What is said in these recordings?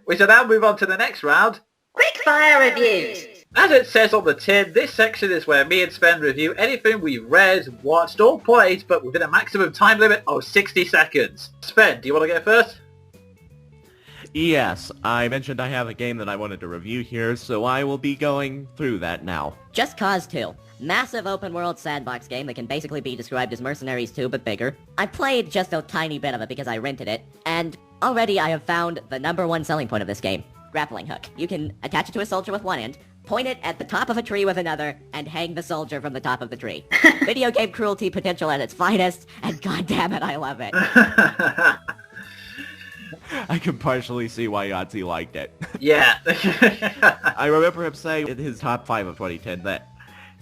We shall now move on to the next round. Quickfire reviews! As it says on the tin, this section is where me and Sven review anything we've read, watched or played, but within a maximum time limit of 60 seconds. Sven, do you want to go first? Yes, I mentioned I have a game that I wanted to review here, so I will be going through that now. Just Cause 2. Massive open-world sandbox game that can basically be described as Mercenaries 2, but bigger. I played just a tiny bit of it because I rented it, and already I have found the #1 selling point of this game. Grappling hook. You can attach it to a soldier with one end, point it at the top of a tree with another, and hang the soldier from the top of the tree. Video game cruelty potential at its finest, and goddammit, I love it. I can partially see why Yahtzee liked it. Yeah. I remember him saying in his top 5 of 2010 that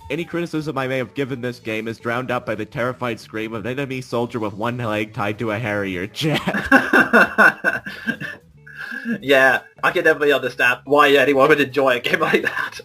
any criticism I may have given this game is drowned out by the terrified scream of an enemy soldier with one leg tied to a Harrier jet. Yeah, I can definitely understand why anyone would enjoy a game like that.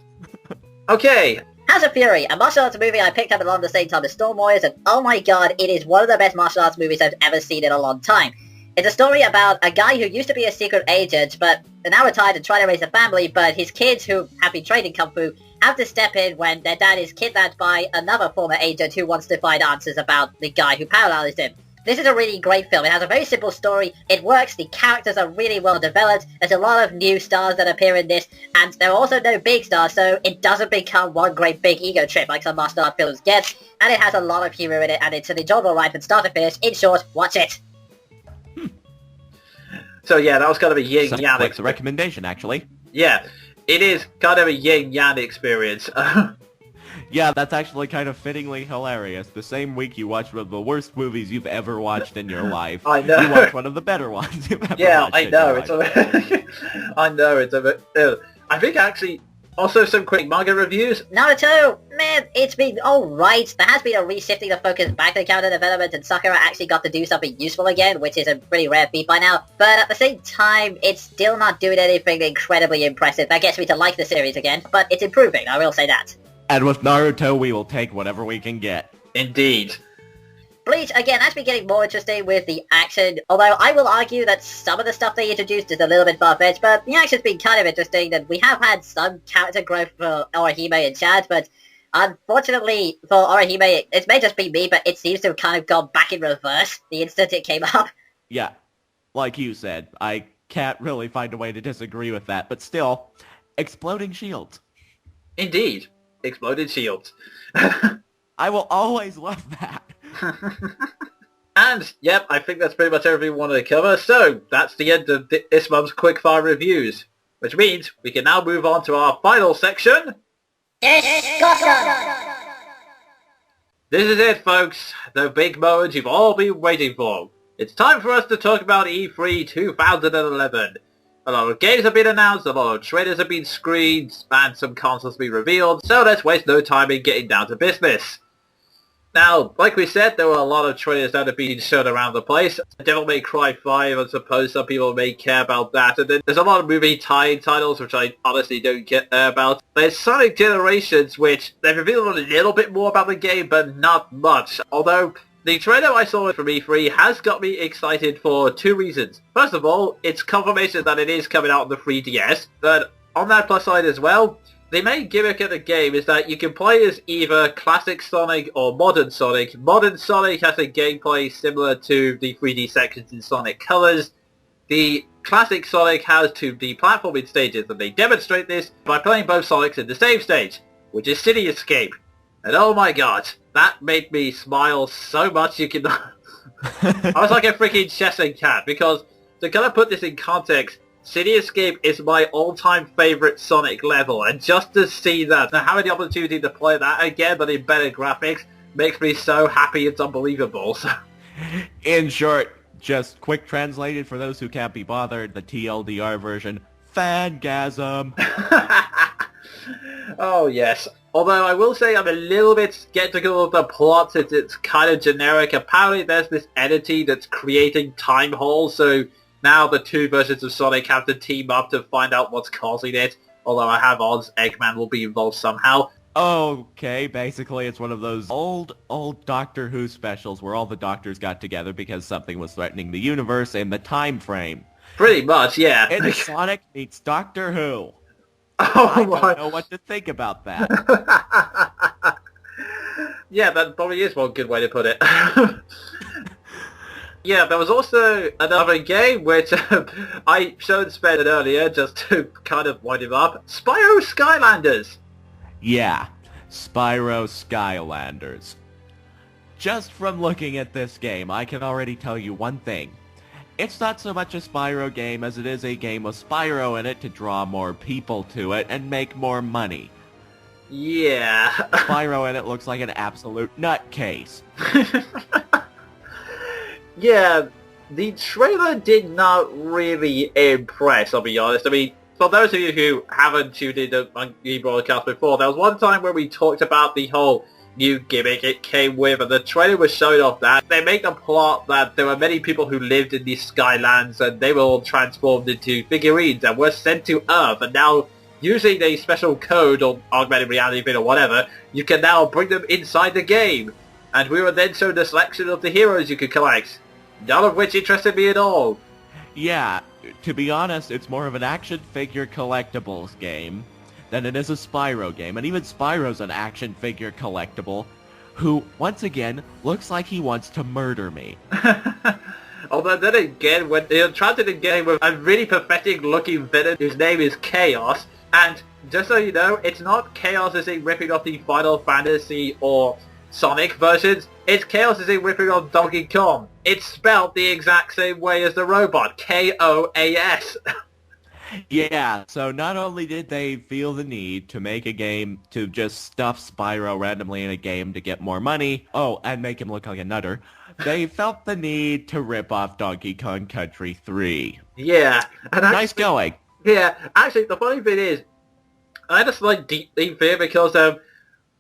Okay. House of Fury, a martial arts movie I picked up along the same time as Storm Warriors, and oh my god, it is one of the best martial arts movies I've ever seen in a long time. It's a story about a guy who used to be a secret agent, but now retired and trying to raise a family, but his kids, who have been trained in Kung Fu, have to step in when their dad is kidnapped by another former agent who wants to find answers about the guy who paralyzed him. This is a really great film. It has a very simple story. It works. The characters are really well developed. There's a lot of new stars that appear in this, and there are also no big stars, so it doesn't become one great big ego trip like some martial art films get. And it has a lot of humor in it, and it's an enjoyable ride from start to finish. In short, watch it. So yeah, that was kind of a yin-yang. That's a recommendation, actually. Yeah, it is kind of a yin-yang experience. Yeah, that's actually kind of fittingly hilarious. The same week you watch one of the worst movies you've ever watched in your life. I know. You watch one of the better ones you've ever Yeah, watched I in know. your It's life. I know it's a bit. I think actually also some quick manga reviews. Naruto, man, it's been alright. There has been a reshifting of focus back to character development, and Sakura actually got to do something useful again, which is a pretty rare feat by now. But at the same time, it's still not doing anything incredibly impressive. That gets me to like the series again, but it's improving, I will say that. And with Naruto, we will take whatever we can get. Indeed. Bleach, again, that's been getting more interesting with the action, although I will argue that some of the stuff they introduced is a little bit far-fetched, but the action's been kind of interesting, and we have had some character growth for Orihime and Chad, but unfortunately for Orihime, it may just be me, but it seems to have kind of gone back in reverse the instant it came up. Yeah, like you said, I can't really find a way to disagree with that, but still, exploding shields. Indeed. Exploded shields. I will always love that. And, yep, I think that's pretty much everything we wanted to cover, so that's the end of this month's Quickfire Reviews. Which means we can now move on to our final section. Discussion! This is it, folks. The big moment you've all been waiting for. It's time for us to talk about E3 2011. A lot of games have been announced, a lot of trailers have been screened, and some consoles have been revealed, so let's waste no time in getting down to business. Now, like we said, there were a lot of trailers that have been shown around the place. Devil May Cry 5, I suppose some people may care about that, and then there's a lot of movie tie-in titles, which I honestly don't care about. There's Sonic Generations, which they've revealed a little bit more about the game, but not much, although the trailer I saw from E3 has got me excited for two reasons. First of all, it's confirmation that it is coming out on the 3DS, but on that plus side as well, the main gimmick of the game is that you can play as either classic Sonic or modern Sonic. Modern Sonic has a gameplay similar to the 3D sections in Sonic Colors. The classic Sonic has 2D platforming stages, and they demonstrate this by playing both Sonics in the same stage, which is City Escape. And oh my god, that made me smile so much you can... I was like a freaking Cheshire cat, because to kind of put this in context, City Escape is my all-time favourite Sonic level, and just to see that, and having the opportunity to play that again, but in better graphics, makes me so happy it's unbelievable. So. In short, just quick translated for those who can't be bothered, the TLDR version, Fangasm. Oh yes. Although I will say I'm a little bit skeptical of the plot since it's kind of generic. Apparently there's this entity that's creating time holes, so now the two versions of Sonic have to team up to find out what's causing it. Although I have odds Eggman will be involved somehow. Okay, basically it's one of those old Doctor Who specials where all the doctors got together because something was threatening the universe and the time frame. Pretty much, yeah. It's Sonic meets Doctor Who. Oh I my... don't know what to think about that. Yeah, that probably is one good way to put it. Yeah, there was also another game which I showed Sven earlier just to kind of wind him up. Spyro Skylanders! Yeah, Spyro Skylanders. Just from looking at this game, I can already tell you one thing. It's not so much a Spyro game as it is a game with Spyro in it to draw more people to it and make more money. Yeah. Spyro in it looks like an absolute nutcase. Yeah, the trailer did not really impress, I'll be honest. I mean, for those of you who haven't tuned into Monkey Broadcast before, there was one time where we talked about the whole new gimmick it came with, and the trailer was showing off that. They make the plot that there were many people who lived in these Skylands, and they were all transformed into figurines and were sent to Earth, and now, using a special code or augmented reality bit or whatever, you can now bring them inside the game. And we were then shown the selection of the heroes you could collect, none of which interested me at all. Yeah, to be honest, it's more of an action figure collectibles game than it is a Spyro game, and even Spyro's an action figure collectible, who, once again, looks like he wants to murder me. Although then again, when they tried to game with a really pathetic looking villain whose name is Chaos, and just so you know, it's not Chaos as in ripping off the Final Fantasy or Sonic versions, it's Chaos as in ripping off Donkey Kong. It's spelled the exact same way as the robot, K-O-A-S. Yeah, so not only did they feel the need to make a game to just stuff Spyro randomly in a game to get more money, oh, and make him look like a nutter, they felt the need to rip off Donkey Kong Country 3. Yeah. And Nice going. Yeah, actually, the funny thing is, I had a slight deep fear because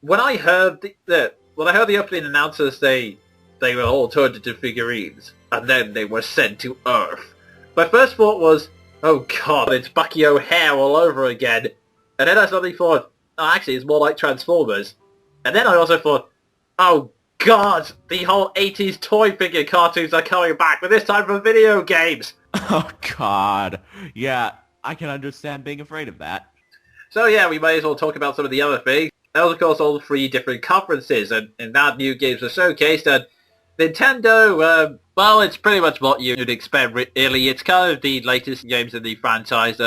when I heard the opening announcers say they were all turned into figurines, and then they were sent to Earth, my first thought was, oh god, it's Bucky O'Hare all over again. And then I suddenly thought, oh, actually, it's more like Transformers. And then I also thought, oh god, the whole 80s toy figure cartoons are coming back, but this time for video games. Oh god. Yeah, I can understand being afraid of that. So yeah, we might as well talk about some of the other things. There was, of course, all 3 different conferences, and in that new games were showcased, and Nintendo, well, it's pretty much what you'd expect, really. It's kind of the latest games in the franchise.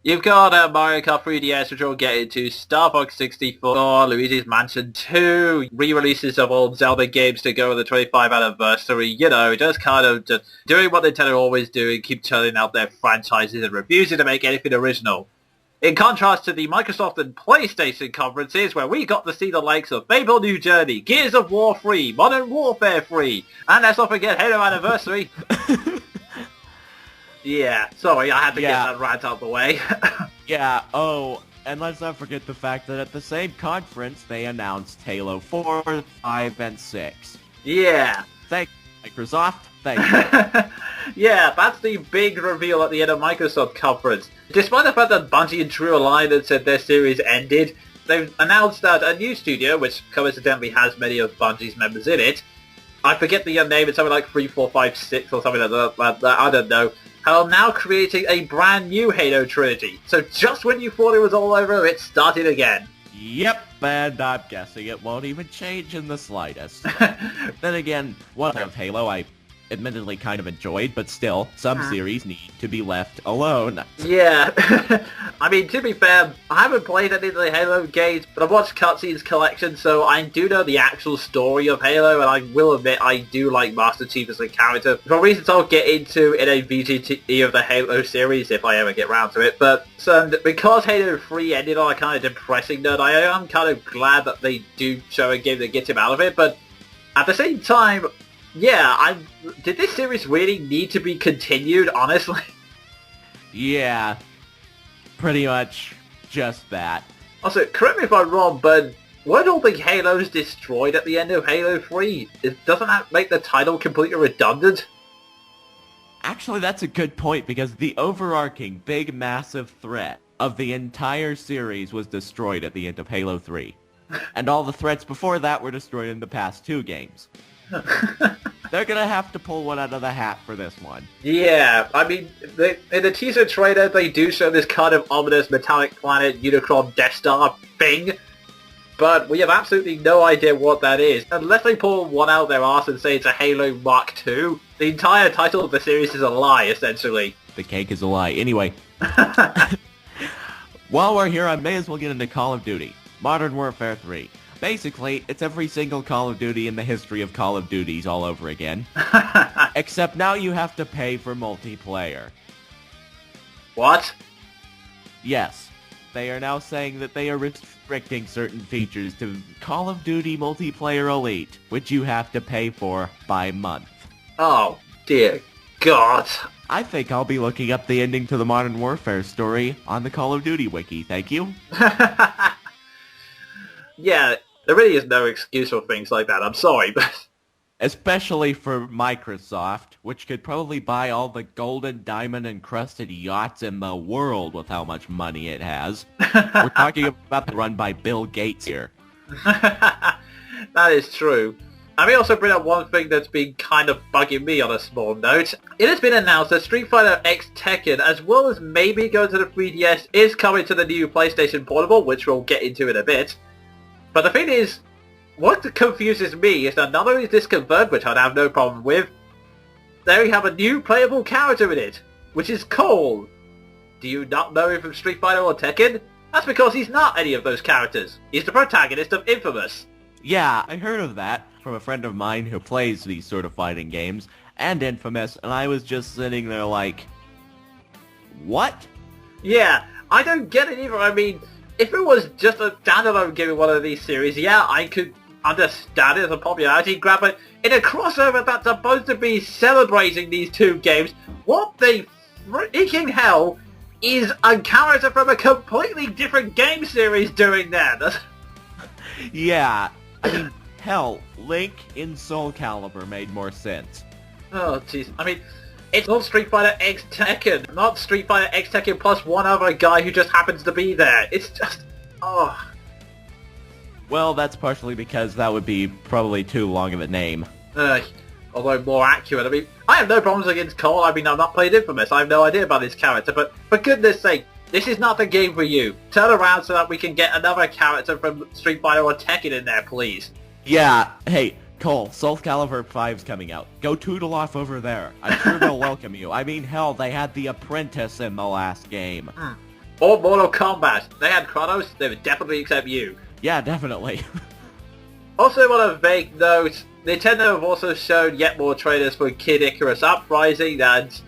You've got Mario Kart 3DS, which we'll get into, Star Fox 64, Luigi's Mansion 2, re-releases of old Zelda games to go with the 25th anniversary, you know, just kind of just doing what Nintendo always do and keep turning out their franchises and refusing to make anything original. In contrast to the Microsoft and PlayStation conferences, where we got to see the likes of Fable New Journey, Gears of War 3, Modern Warfare 3, and let's not forget Halo Anniversary. Yeah, sorry, I had to get that rant out the way. Yeah, oh, and let's not forget the fact that at the same conference, they announced Halo 4, 5, and 6. Yeah. Thank you, Microsoft. Thank you. Yeah, that's the big reveal at the end of Microsoft conference. Despite the fact that Bungie and True Alliance said their series ended, they've announced that a new studio, which coincidentally has many of Bungie's members in it, I forget the name, it's something like 3456 or something like that, I don't know, are now creating a brand new Halo trilogy. So just when you thought it was all over, it started again. Yep, and I'm guessing it won't even change in the slightest. Then again, one of Halo I admittedly kind of enjoyed, but still, some series need to be left alone. Yeah. I mean, to be fair, I haven't played any of the Halo games, but I've watched Cutscenes Collection, so I do know the actual story of Halo, and I will admit I do like Master Chief as a character, for reasons I'll get into in a VGT of the Halo series if I ever get round to it. But so, because Halo 3 ended on a kind of depressing note, I am kind of glad that they do show a game that gets him out of it, but at the same time, yeah, did this series really need to be continued, honestly? Yeah, pretty much just that. Also, correct me if I'm wrong, but weren't all the Halos destroyed at the end of Halo 3? Doesn't that make the title completely redundant? Actually, that's a good point, because the overarching big massive threat of the entire series was destroyed at the end of Halo 3. And all the threats before that were destroyed in the past 2 games. They're gonna have to pull one out of the hat for this one. Yeah, I mean, in the teaser trailer, they do show this kind of ominous metallic planet Unicron Death Star thing, but we have absolutely no idea what that is. Unless they pull one out of their arse and say it's a Halo Mark II, the entire title of the series is a lie, essentially. The cake is a lie. Anyway, while we're here, I may as well get into Call of Duty. Modern Warfare 3. Basically, it's every single Call of Duty in the history of Call of Duties all over again. Except now you have to pay for multiplayer. What? Yes. They are now saying that they are restricting certain features to Call of Duty Multiplayer Elite, which you have to pay for by month. Oh, dear God. I think I'll be looking up the ending to the Modern Warfare story on the Call of Duty wiki, thank you. Yeah, there really is no excuse for things like that, I'm sorry, but... Especially for Microsoft, which could probably buy all the golden, diamond, encrusted yachts in the world with how much money it has. We're talking about the run by Bill Gates here. That is true. I may also bring up one thing that's been kind of bugging me on a small note. It has been announced that Street Fighter X Tekken, as well as maybe going to the 3DS, is coming to the new PlayStation Portable, which we'll get into in a bit. But the thing is, what confuses me is that not only is this confirmed, which I'd have no problem with, there you have a new playable character in it, which is Cole. Do you not know him from Street Fighter or Tekken? That's because he's not any of those characters. He's the protagonist of Infamous. Yeah, I heard of that from a friend of mine who plays these sort of fighting games, and Infamous, and I was just sitting there like, what? Yeah, I don't get it either. I mean, if it was just a standalone game in one of these series, yeah, I could understand it as a popularity grab, but in a crossover that's supposed to be celebrating these two games, what the freaking hell is a character from a completely different game series doing that? Yeah, I mean, hell, Link in Soul Calibur made more sense. Oh, jeez. I mean, it's not Street Fighter X Tekken, not Street Fighter X Tekken plus one other guy who just happens to be there. It's just... oh... Well, that's partially because that would be probably too long of a name. Although more accurate. I mean, I have no problems against Cole. I mean, I've not played Infamous. I have no idea about his character. But for goodness sake, this is not the game for you. Turn around so that we can get another character from Street Fighter or Tekken in there, please. Yeah, hey, Cole, Soul Calibur 5's coming out. Go toodle off over there. I'm sure they'll welcome you. I mean, hell, they had The Apprentice in the last game. Or Mortal Kombat. They had Chronos. They would definitely accept you. Yeah, definitely. Also, on a vague note, Nintendo have also shown yet more trailers for Kid Icarus Uprising, and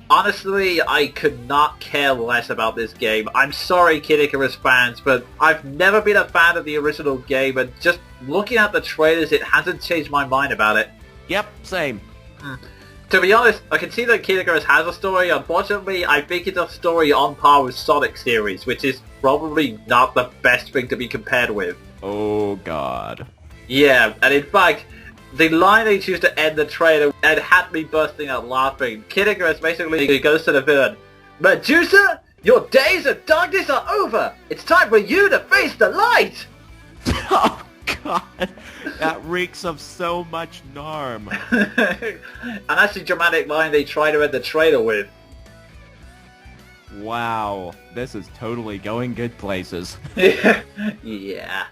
honestly, I could not care less about this game. I'm sorry, Kid Icarus fans, but I've never been a fan of the original game, and just looking at the trailers, it hasn't changed my mind about it. Yep, same. To be honest, I can see that Kid Icarus has a story. Unfortunately, I think it's a story on par with Sonic series, which is probably not the best thing to be compared with. Oh, God. Yeah, and in fact, the line they choose to end the trailer and had me bursting out laughing. Kid Icarus basically goes to the villain, Medusa, your days of darkness are over! It's time for you to face the light! Oh, God. That reeks of so much Narm. And that's the dramatic line they try to end the trailer with. Wow. This is totally going good places. Yeah.